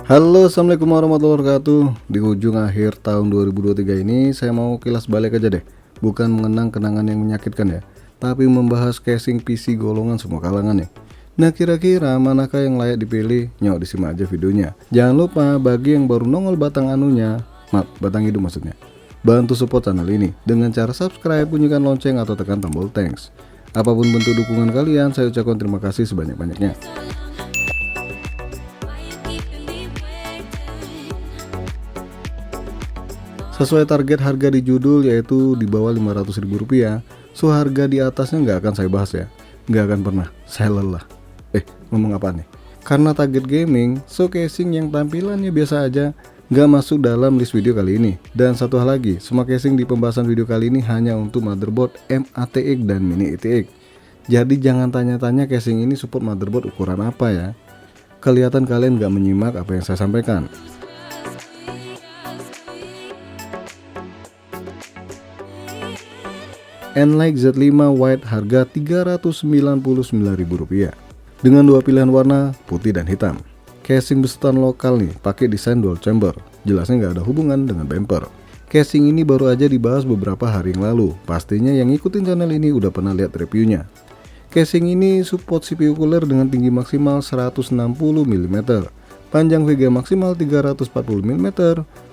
Halo, assalamualaikum warahmatullahi wabarakatuh. Di ujung akhir tahun 2023 ini saya mau kilas balik aja deh. Bukan mengenang kenangan yang menyakitkan ya, tapi membahas casing PC golongan semua kalangan nih. Nah, kira-kira manakah yang layak dipilih? Nyok, disimak aja videonya. Jangan lupa bagi yang baru nongol batang anunya, batang hidung maksudnya, bantu support channel ini dengan cara subscribe, bunyikan lonceng atau tekan tombol thanks. Apapun bentuk dukungan kalian, saya ucapkan terima kasih sebanyak-banyaknya. Sesuai target harga di judul yaitu di bawah Rp500.000, so harga di atasnya nggak akan saya bahas ya, nggak akan pernah, saya lelah. Ngomong apa nih? Karena target gaming, so casing yang tampilannya biasa aja nggak masuk dalam list video kali ini. Dan satu hal lagi, semua casing di pembahasan video kali ini hanya untuk motherboard MATX dan Mini ETX. Jadi jangan tanya-tanya casing ini support motherboard ukuran apa ya. Kelihatan kalian nggak menyimak apa yang saya sampaikan. Enlight Z5 White harga Rp399.000 dengan dua pilihan warna putih dan hitam. Casing besutan lokal nih, pakai desain dual chamber, jelasnya nggak ada hubungan dengan bumper. Casing ini baru aja dibahas beberapa hari yang lalu, pastinya yang ngikutin channel ini udah pernah lihat reviewnya. Casing ini support CPU cooler dengan tinggi maksimal 160 mm, panjang VGA maksimal 340 mm,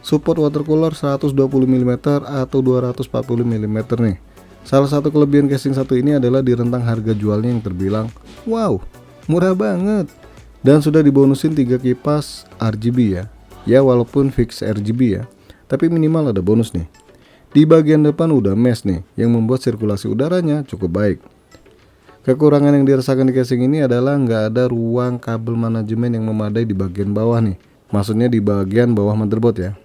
support water cooler 120 mm atau 240 mm nih. Salah satu kelebihan casing satu ini adalah di rentang harga jualnya yang terbilang wow, murah banget. Dan sudah dibonusin 3 kipas RGB ya. Ya walaupun fix RGB ya, tapi minimal ada bonus nih. Di bagian depan udah mesh nih, yang membuat sirkulasi udaranya cukup baik. Kekurangan yang dirasakan di casing ini adalah nggak ada ruang kabel manajemen yang memadai di bagian bawah nih. Maksudnya di bagian bawah motherboard ya.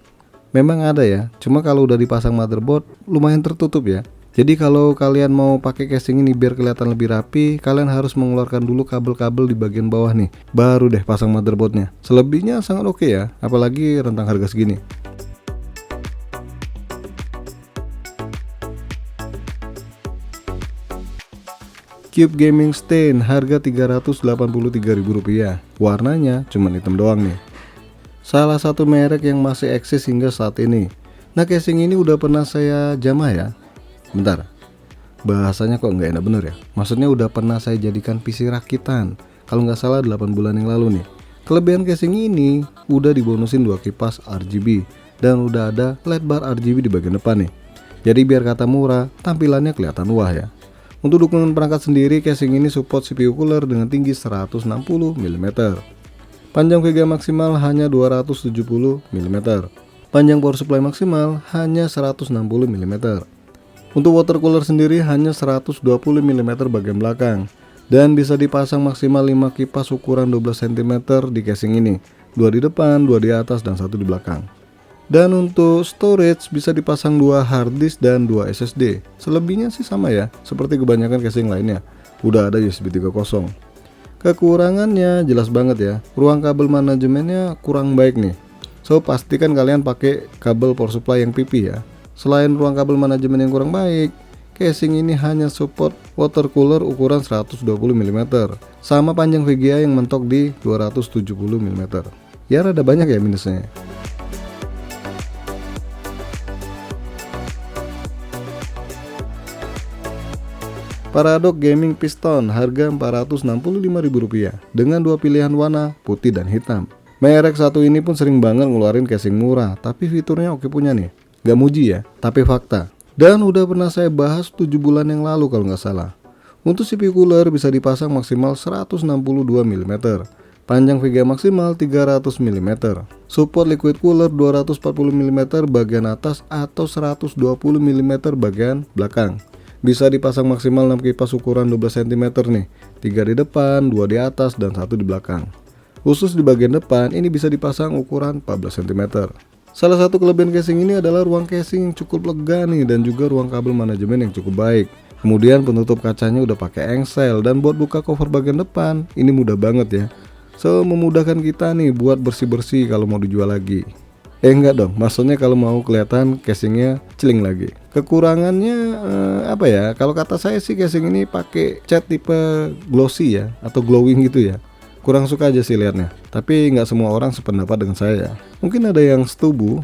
Memang ada ya, cuma kalau udah dipasang motherboard lumayan tertutup ya. Jadi kalau kalian mau pakai casing ini biar kelihatan lebih rapi, kalian harus mengeluarkan dulu kabel-kabel di bagian bawah nih, baru deh pasang motherboardnya. Selebihnya sangat oke ya, apalagi rentang harga segini. Cube Gaming Stand harga Rp383.000, warnanya cuma hitam doang nih. Salah satu merek yang masih eksis hingga saat ini. Nah, casing ini udah pernah saya jamah ya. Bentar, bahasanya kok nggak enak bener ya. Maksudnya udah pernah saya jadikan PC rakitan, kalau nggak salah 8 bulan yang lalu nih. Kelebihan casing ini udah dibonusin 2 kipas RGB dan udah ada LED bar RGB di bagian depan nih. Jadi biar kata murah, tampilannya kelihatan wah ya. Untuk dukungan perangkat sendiri, casing ini support CPU cooler dengan tinggi 160 mm, panjang VGA maksimal hanya 270 mm, panjang power supply maksimal hanya 160 mm. Untuk water cooler sendiri hanya 120 mm bagian belakang dan bisa dipasang maksimal 5 kipas ukuran 12 cm di casing ini, 2 di depan, 2 di atas dan 1 di belakang. Dan untuk storage bisa dipasang 2 hard disk dan 2 SSD. Selebihnya sih sama ya, seperti kebanyakan casing lainnya. Udah ada USB 3.0. Kekurangannya jelas banget ya, ruang kabel manajemennya kurang baik nih. So pastikan kalian pakai kabel power supply yang PP ya. Selain ruang kabel manajemen yang kurang baik, casing ini hanya support water cooler ukuran 120 mm sama panjang VGA yang mentok di 270 mm. Ya rada banyak ya minusnya. Paradox Gaming Piston harga Rp465.000 dengan 2 pilihan warna putih dan hitam. Merek satu ini pun sering banget ngeluarin casing murah, tapi fiturnya oke punya nih. Gak muji ya, tapi fakta. Dan udah pernah saya bahas 7 bulan yang lalu kalau nggak salah. Untuk CPU cooler bisa dipasang maksimal 162 mm, panjang VGA maksimal 300 mm, support liquid cooler 240 mm bagian atas atau 120 mm bagian belakang. Bisa dipasang maksimal 6 kipas ukuran 12 cm nih, 3 di depan, 2 di atas, dan 1 di belakang. Khusus di bagian depan ini bisa dipasang ukuran 14 cm. Salah satu kelebihan casing ini adalah ruang casing yang cukup lega nih dan juga ruang kabel manajemen yang cukup baik. Kemudian penutup kacanya udah pakai engsel dan buat buka cover bagian depan ini mudah banget ya. So memudahkan kita nih buat bersih-bersih kalau mau dijual lagi. Enggak dong, maksudnya kalau mau kelihatan casingnya celing lagi. Kekurangannya apa ya? Kalau kata saya sih casing ini pakai cat tipe glossy ya atau glowing gitu ya. Kurang suka aja sih liatnya, tapi nggak semua orang sependapat dengan saya. Mungkin ada yang setuju,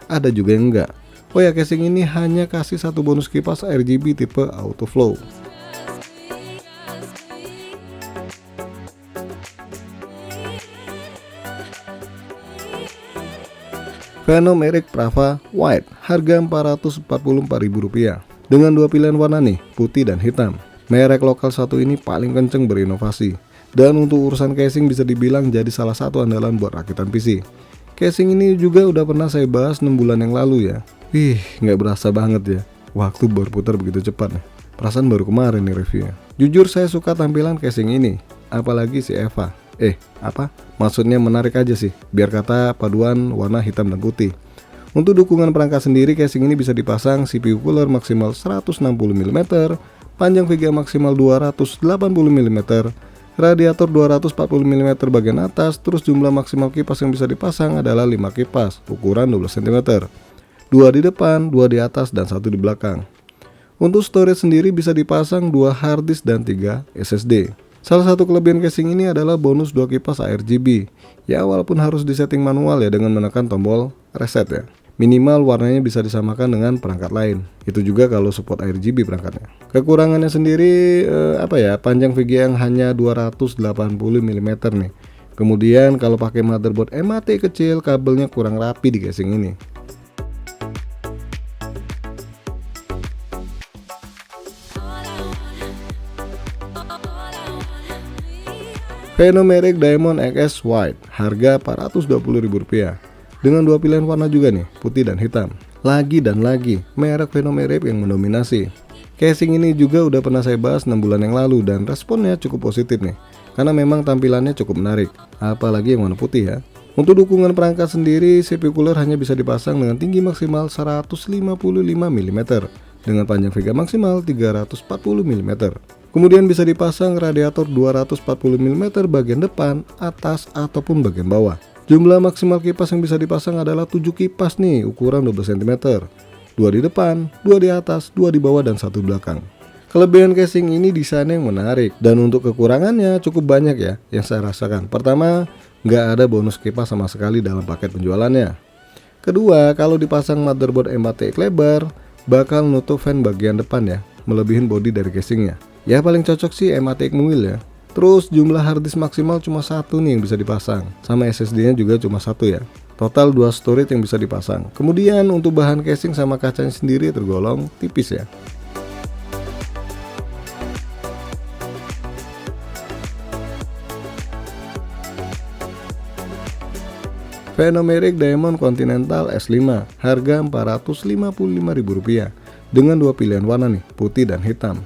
ada juga yang enggak. Oh ya, casing ini hanya kasih satu bonus kipas RGB tipe auto flow. Venom Eric Prava White, harga Rp444.000 dengan dua pilihan warna nih, putih dan hitam. Merek lokal satu ini paling kenceng berinovasi, dan untuk urusan casing bisa dibilang jadi salah satu andalan buat rakitan PC. Casing ini juga udah pernah saya bahas 6 bulan yang lalu ya. Nggak berasa banget ya, waktu berputar begitu cepat nih. Perasaan baru kemarin nih reviewnya. Jujur saya suka tampilan casing ini, apalagi si Eva. Maksudnya menarik aja sih, biar kata paduan warna hitam dan putih. Untuk dukungan perangkat sendiri, casing ini bisa dipasang CPU cooler maksimal 160 mm, panjang VGA maksimal 280 mm, radiator 240 mm bagian atas, terus jumlah maksimal kipas yang bisa dipasang adalah 5 kipas, ukuran 12 cm. 2 di depan, 2 di atas, dan 1 di belakang. Untuk storage sendiri bisa dipasang 2 hard disk dan 3 SSD. Salah satu kelebihan casing ini adalah bonus 2 kipas RGB. Ya walaupun harus disetting manual ya dengan menekan tombol reset ya. Minimal warnanya bisa disamakan dengan perangkat lain. Itu juga kalau support RGB perangkatnya. Kekurangannya sendiri panjang VGA yang hanya 280 mm nih. Kemudian kalau pakai motherboard MAT kecil, kabelnya kurang rapi di casing ini. Venom Eric Diamond XS White, harga Rp420.000 dengan dua pilihan warna juga nih, putih dan hitam. Lagi dan lagi, merek Venom Eric yang mendominasi. Casing ini juga udah pernah saya bahas 6 bulan yang lalu dan responnya cukup positif nih, karena memang tampilannya cukup menarik, apalagi yang warna putih ya. Untuk dukungan perangkat sendiri, CPU cooler hanya bisa dipasang dengan tinggi maksimal 155 mm dengan panjang VGA maksimal 340 mm. Kemudian bisa dipasang radiator 240 mm bagian depan, atas, ataupun bagian bawah. Jumlah maksimal kipas yang bisa dipasang adalah 7 kipas nih, ukuran 12 cm. 2 di depan, 2 di atas, 2 di bawah, dan 1 di belakang. Kelebihan casing ini desainnya yang menarik, dan untuk kekurangannya cukup banyak ya yang saya rasakan. Pertama, nggak ada bonus kipas sama sekali dalam paket penjualannya. Kedua, kalau dipasang motherboard MATX lebar, bakal nutup fan bagian depan ya, melebihin bodi dari casingnya. Ya paling cocok sih MATX Muil ya. Terus jumlah harddisk maksimal cuma 1 nih yang bisa dipasang, sama SSD nya juga cuma 1 ya. Total 2 storage yang bisa dipasang. Kemudian untuk bahan casing sama kacanya sendiri tergolong tipis ya. Venom Eric Diamond Continental S5, harga Rp455.000 dengan dua pilihan warna nih, putih dan hitam.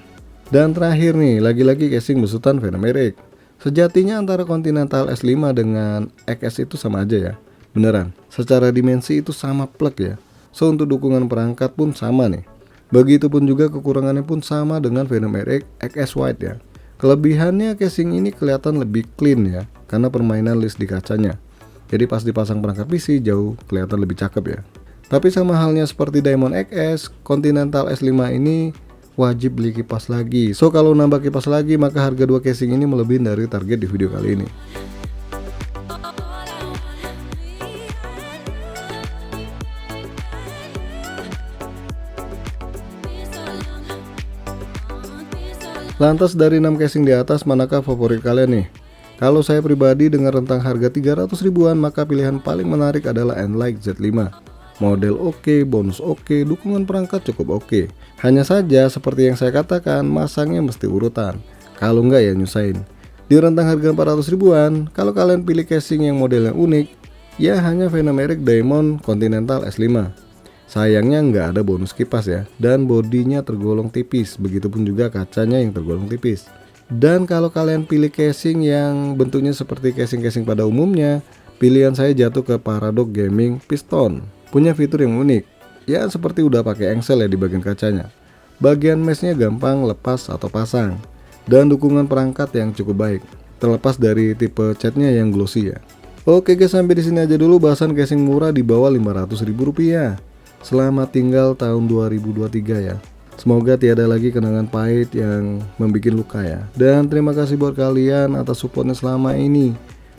Dan terakhir nih, lagi-lagi casing besutan Venom Eric. Sejatinya antara Continental S5 dengan XS itu sama aja ya. Beneran, secara dimensi itu sama plek ya. So untuk dukungan perangkat pun sama nih. Begitupun juga kekurangannya pun sama dengan Venom Eric XS White ya. Kelebihannya casing ini kelihatan lebih clean ya, karena permainan list di kacanya. Jadi pas dipasang perangkat PC jauh kelihatan lebih cakep ya. Tapi sama halnya seperti Diamond XS, Continental S5 ini wajib beli kipas lagi. So kalau nambah kipas lagi maka harga dua casing ini melebihi dari target di video kali ini. Lantas dari 6 casing di atas, manakah favorit kalian nih? Kalau saya pribadi dengan rentang harga 300 ribuan, maka pilihan paling menarik adalah Enlight Z5. Model oke, bonus oke, dukungan perangkat cukup oke. Hanya saja seperti yang saya katakan, masangnya mesti urutan. Kalau enggak ya nyusahin. Di rentang harga 400 ribuan, kalau kalian pilih casing yang modelnya unik, ya hanya Venom Eric Diamond Continental S5. Sayangnya nggak ada bonus kipas ya, dan bodinya tergolong tipis, begitupun juga kacanya yang tergolong tipis. Dan kalau kalian pilih casing yang bentuknya seperti casing-casing pada umumnya, pilihan saya jatuh ke Paradox Gaming Piston. Punya fitur yang unik, ya seperti udah pakai engsel ya di bagian kacanya. Bagian meshnya gampang lepas atau pasang, dan dukungan perangkat yang cukup baik, terlepas dari tipe catnya yang glossy ya. Oke guys, sampai di sini aja dulu bahasan casing murah di bawah 500 ribu rupiah. Selamat tinggal tahun 2023 ya. Semoga tiada lagi kenangan pahit yang membuat luka ya. Dan terima kasih buat kalian atas supportnya selama ini.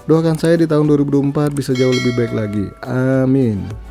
Doakan saya di tahun 2024 bisa jauh lebih baik lagi. Amin.